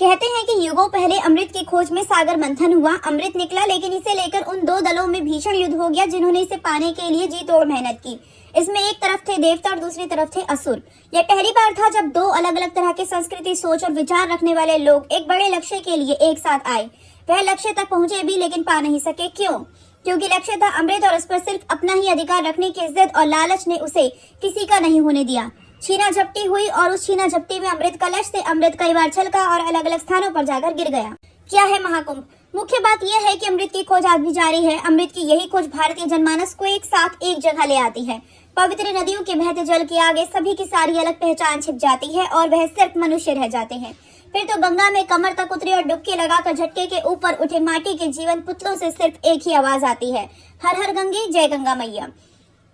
कहते हैं कि युगों पहले अमृत की खोज में सागर मंथन हुआ। अमृत निकला, लेकिन इसे लेकर उन दो दलों में भीषण युद्ध हो गया जिन्होंने इसे पाने के लिए जी तोड़ मेहनत की। इसमें एक तरफ थे देवता और दूसरी तरफ थे असुर। यह पहली बार था जब दो अलग अलग तरह के संस्कृति, सोच और विचार रखने वाले लोग एक बड़े लक्ष्य के लिए एक साथ आए। वह लक्ष्य तक पहुंचे भी, लेकिन पा नहीं सके। क्यों? क्योंकि लक्ष्य था अमृत और उस पर सिर्फ अपना ही अधिकार रखने की जिद, और लालच ने उसे किसी का नहीं होने दिया। छीना झपटी हुई और उस छीना झपटी में अमृत कलश से अमृत कई बार छलका और अलग अलग स्थानों पर जाकर गिर गया। क्या है महाकुंभ? मुख्य बात यह है कि अमृत की खोज आज भी जारी है। अमृत की यही खोज भारतीय जनमानस को एक साथ एक जगह ले आती है। पवित्र नदियों के बहते जल के आगे सभी की सारी अलग पहचान छिप जाती है और वह सिर्फ मनुष्य रह जाते हैं। फिर तो गंगा में कमर तक उतरे और डुबकी लगाकर झटके के ऊपर उठे माटी के जीवन पुतलों से सिर्फ एक ही आवाज आती है, हर हर गंगे, जय गंगा मैया।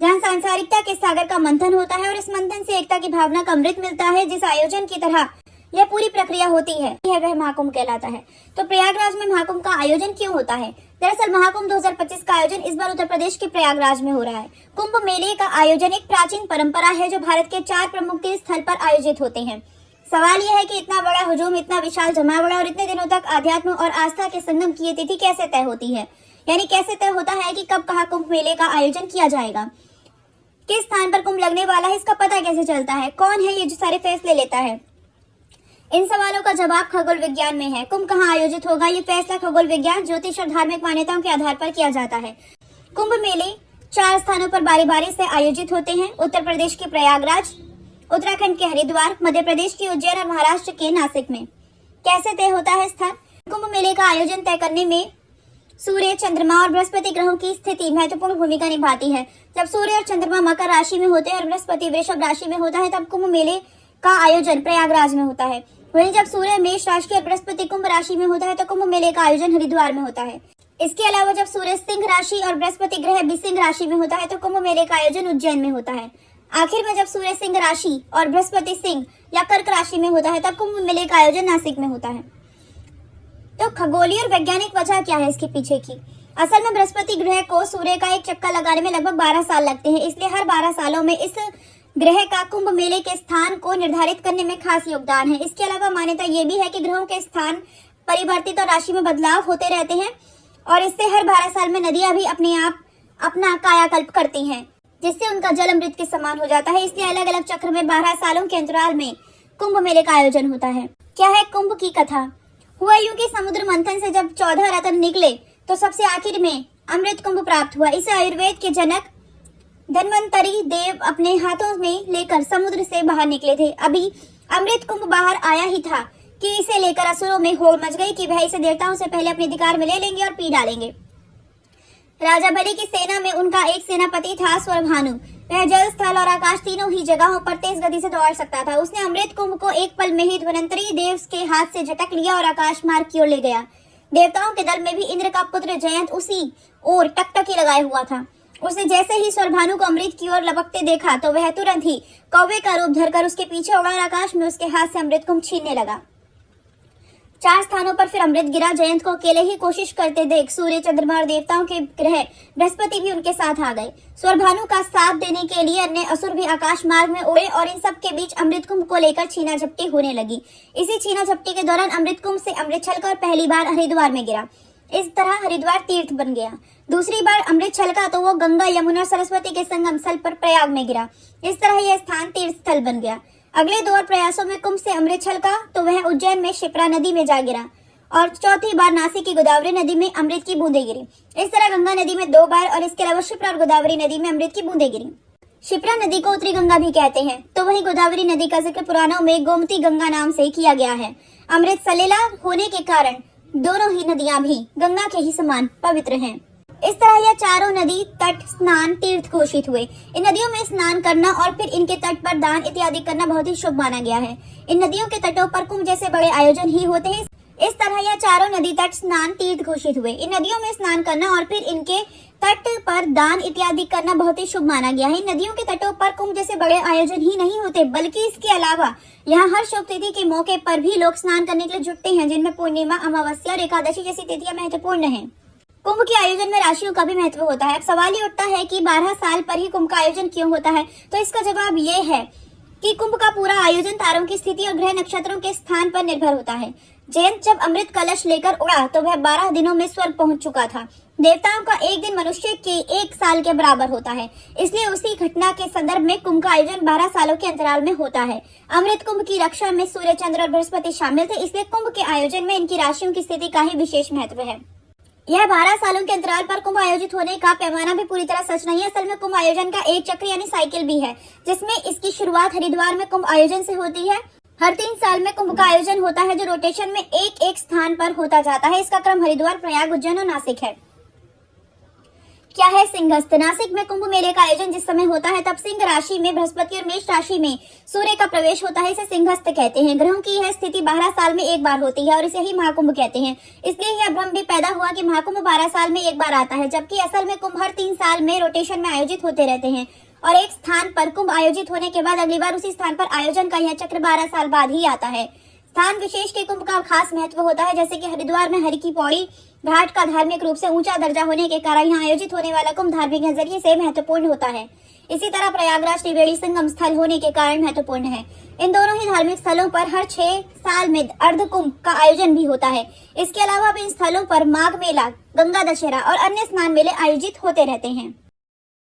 जहाँ सांसारिकता के सागर का मंथन होता है और इस मंथन से एकता की भावना का अमृत मिलता है, जिस आयोजन की तरह यह पूरी प्रक्रिया होती है, वह महाकुंभ कहलाता है। तो प्रयागराज में महाकुंभ का आयोजन क्यों होता है? दरअसल महाकुंभ 2025 का आयोजन इस बार उत्तर प्रदेश के प्रयागराज में हो रहा है। कुंभ मेले का आयोजन एक प्राचीन परंपरा है जो भारत के 4 प्रमुख तीर्थ स्थल पर आयोजित होते हैं। सवाल यह है कि इतना बड़ा हुजूम, इतना विशाल जमावड़ा और इतने दिनों तक आध्यात्म और आस्था के संगम की तिथि कैसे तय होती है? यानी कैसे तय होता है कि कब कहाँ कुंभ मेले का आयोजन किया जाएगा, किस स्थान पर कुंभ लगने वाला है, इसका पता कैसे चलता है, कौन है ये जो सारे फैसले लेता है? इन सवालों का जवाब खगोल विज्ञान में है। कुंभ कहाँ आयोजित होगा, ये फैसला खगोल विज्ञान, ज्योतिष और धार्मिक मान्यताओं के आधार पर किया जाता है। कुंभ मेले 4 स्थानों पर बारी बारी से आयोजित होते हैं। उत्तर प्रदेश के प्रयागराज, उत्तराखंड के हरिद्वार, मध्य प्रदेश की उज्जैन और महाराष्ट्र के नासिक में। कैसे तय होता है स्थान? कुंभ मेले का आयोजन तय करने में सूर्य, चंद्रमा और बृहस्पति ग्रहों की स्थिति महत्वपूर्ण भूमिका निभाती है। जब सूर्य और चंद्रमा मकर राशि में होते हैं और बृहस्पति वृषभ राशि में होता है, तब कुंभ मेले का आयोजन प्रयागराज में होता है। वहीं जब सूर्य मेष राशि और बृहस्पति कुंभ राशि में होता है, तो कुंभ मेले का आयोजन हरिद्वार में होता है। इसके अलावा जब सूर्य सिंह राशि और बृहस्पति ग्रह भी सिंह राशि में होता है, तो कुंभ मेले का आयोजन उज्जैन में होता है। आखिर में जब सूर्य सिंह राशि और बृहस्पति सिंह या कर्क राशि में होता है, तब कुंभ मेले का आयोजन नासिक में होता है। तो खगोलीय और वैज्ञानिक वजह क्या है इसके पीछे की? असल में बृहस्पति ग्रह को सूर्य का एक चक्कर लगाने में लगभग 12 साल लगते हैं, इसलिए हर 12 सालों में इस ग्रह का कुंभ मेले के स्थान को निर्धारित करने में खास योगदान है। इसके अलावा मान्यता ये भी है कि ग्रहों के स्थान परिवर्तित और राशि में बदलाव होते रहते हैं और इससे हर 12 साल में नदियां भी अपने आप अपना कायाकल्प करती हैं, जिससे उनका जल अमृत के समान हो जाता है। इसलिए अलग अलग चक्र में 12 सालों के अंतराल में कुंभ मेले का आयोजन होता है। क्या है कुंभ की कथा? हुआ यूं कि समुद्र मंथन से जब 14 रत्न निकले, तो सबसे आखिर में अमृत कुंभ प्राप्त हुआ। इसे आयुर्वेद के जनक धन्वंतरी देव अपने हाथों में लेकर समुद्र से बाहर निकले थे। अभी अमृत कुंभ बाहर आया ही था कि इसे लेकर असुरों में होड़ मच गई कि वह इसे देवताओं से पहले अपने अधिकार में ले लेंगे और पी डालेंगे। राजा बलि की सेना में उनका एक सेनापति था स्वरभानु। वह जल, स्थल और आकाश तीनों ही जगहों पर तेज गति से दौड़ सकता था। उसने अमृत कुंभ को एक पल में ही धन्वंतरी देव के हाथ से झटक लिया और आकाश मार्ग की ओर ले गया। देवताओं के दल में भी इंद्र का पुत्र जयंत उसी ओर टकटकी लगाए हुआ था। उसने जैसे ही स्वरभानु को अमृत की ओर लपकते देखा, तो वह तुरंत ही कौवे का रूप धरकर उसके पीछे उड़ा और आकाश में उसके हाथ से अमृत कुंभ छीनने लगा। 4 स्थानों पर फिर अमृत गिरा। जयंत को अकेले ही कोशिश करते देख सूर्य, चंद्रमा और देवताओं के ग्रह बृहस्पति भी उनके साथ आ गए। स्वरभानु का साथ देने के लिए अन्य असुर भी आकाश मार्ग में उड़े और इन सब के बीच अमृत कुंभ को लेकर छीना झपटी होने लगी। इसी छीना झपटी के दौरान अमृत कुंभ से अमृत छलका और पहली बार हरिद्वार में गिरा। इस तरह हरिद्वार तीर्थ बन गया। दूसरी बार अमृत छलका तो वो गंगा, यमुना और सरस्वती के संगम स्थल पर प्रयाग में गिरा। इस तरह यह स्थान तीर्थ स्थल बन गया। अगले 2 और प्रयासों में कुंभ से अमृत छलका तो वह उज्जैन में क्षिप्रा नदी में जा गिरा और चौथी बार नासिक की गोदावरी नदी में अमृत की बूंदें गिरी। इस तरह गंगा नदी में 2 बार और इसके अलावा क्षिप्रा और गोदावरी नदी में अमृत की बूंदें गिरी। क्षिप्रा नदी को उत्तरी गंगा भी कहते हैं। तो वहीं गोदावरी नदी का जिक्र पुराणों में गोमती गंगा नाम से किया गया है। अमृत सलीला होने के कारण दोनों ही नदियां भी गंगा के ही समान पवित्र हैं। इस तरह यह चारों नदी तट स्नान तीर्थ घोषित हुए। इन नदियों में स्नान करना और फिर इनके तट पर दान इत्यादि करना बहुत ही शुभ माना गया है। इन नदियों के तटों पर कुंभ जैसे बड़े आयोजन ही होते हैं। इस तरह यह चारों नदी तट स्नान तीर्थ घोषित हुए। इन नदियों में स्नान करना और फिर इनके तट पर दान इत्यादि करना बहुत ही शुभ माना गया है। इन नदियों के तटों पर कुंभ जैसे बड़े आयोजन ही नहीं होते, बल्कि इसके अलावा यहाँ हर शुभ तिथि के मौके पर भी लोग स्नान करने के लिए जुटते हैं, जिनमें पूर्णिमा, अमावस्या और एकादशी जैसी तिथियां महत्वपूर्ण हैं। कुंभ के आयोजन में राशियों का भी महत्व होता है। अब सवाल ये उठता है कि 12 साल पर ही कुंभ का आयोजन क्यों होता है? तो इसका जवाब ये है कि कुंभ का पूरा आयोजन तारों की स्थिति और ग्रह नक्षत्रों के स्थान पर निर्भर होता है। जयंत जब अमृत कलश लेकर उड़ा तो वह 12 दिनों में स्वर्ग पहुंच चुका था। देवताओं का एक दिन मनुष्य के 1 साल के बराबर होता है, इसलिए उसी घटना के संदर्भ में कुंभ का आयोजन 12 सालों के अंतराल में होता है। अमृत कुंभ की रक्षा में सूर्य, चंद्र और बृहस्पति शामिल थे, इसलिए कुंभ के आयोजन में इनकी राशियों की स्थिति का ही विशेष महत्व है। यह 12 सालों के अंतराल पर कुंभ आयोजित होने का पैमाना भी पूरी तरह सच नहीं है। असल में कुंभ आयोजन का एक चक्र यानी साइकिल भी है, जिसमें इसकी शुरुआत हरिद्वार में कुंभ आयोजन से होती है। हर 3 साल में कुंभ का आयोजन होता है, जो रोटेशन में एक स्थान पर होता जाता है। इसका क्रम हरिद्वार, प्रयाग, उज्जैन और नासिक है। क्या है सिंहस्थ? नासिक में कुंभ मेले का आयोजन जिस समय होता है तब सिंह राशि में बृहस्पति और मेष राशि में सूर्य का प्रवेश होता है। इसे सिंहस्थ कहते हैं। ग्रहों की यह स्थिति 12 साल में एक बार होती है और इसे ही महाकुंभ कहते हैं। इसलिए यह भ्रम भी पैदा हुआ कि महाकुंभ 12 साल में एक बार आता है, जबकि असल में कुंभ हर 3 साल में रोटेशन में आयोजित होते रहते हैं और एक स्थान पर कुंभ आयोजित होने के बाद अगली बार उसी स्थान पर आयोजन का यह चक्र 12 साल बाद ही आता है। स्थान विशेष के कुंभ का खास महत्व होता है, जैसे कि हरिद्वार में हरि की पौड़ी घाट का धार्मिक रूप से ऊंचा दर्जा होने के कारण यहाँ आयोजित होने वाला कुंभ धार्मिक नजरिए से महत्वपूर्ण होता है। इसी तरह प्रयागराज त्रिवेणी संगम स्थल होने के कारण महत्वपूर्ण है। इन दोनों ही धार्मिक स्थलों पर हर 6 साल में अर्ध कुंभ का आयोजन भी होता है। इसके अलावा भी इन स्थलों पर माघ मेला, गंगा दशहरा और अन्य स्नान मेले आयोजित होते रहते हैं।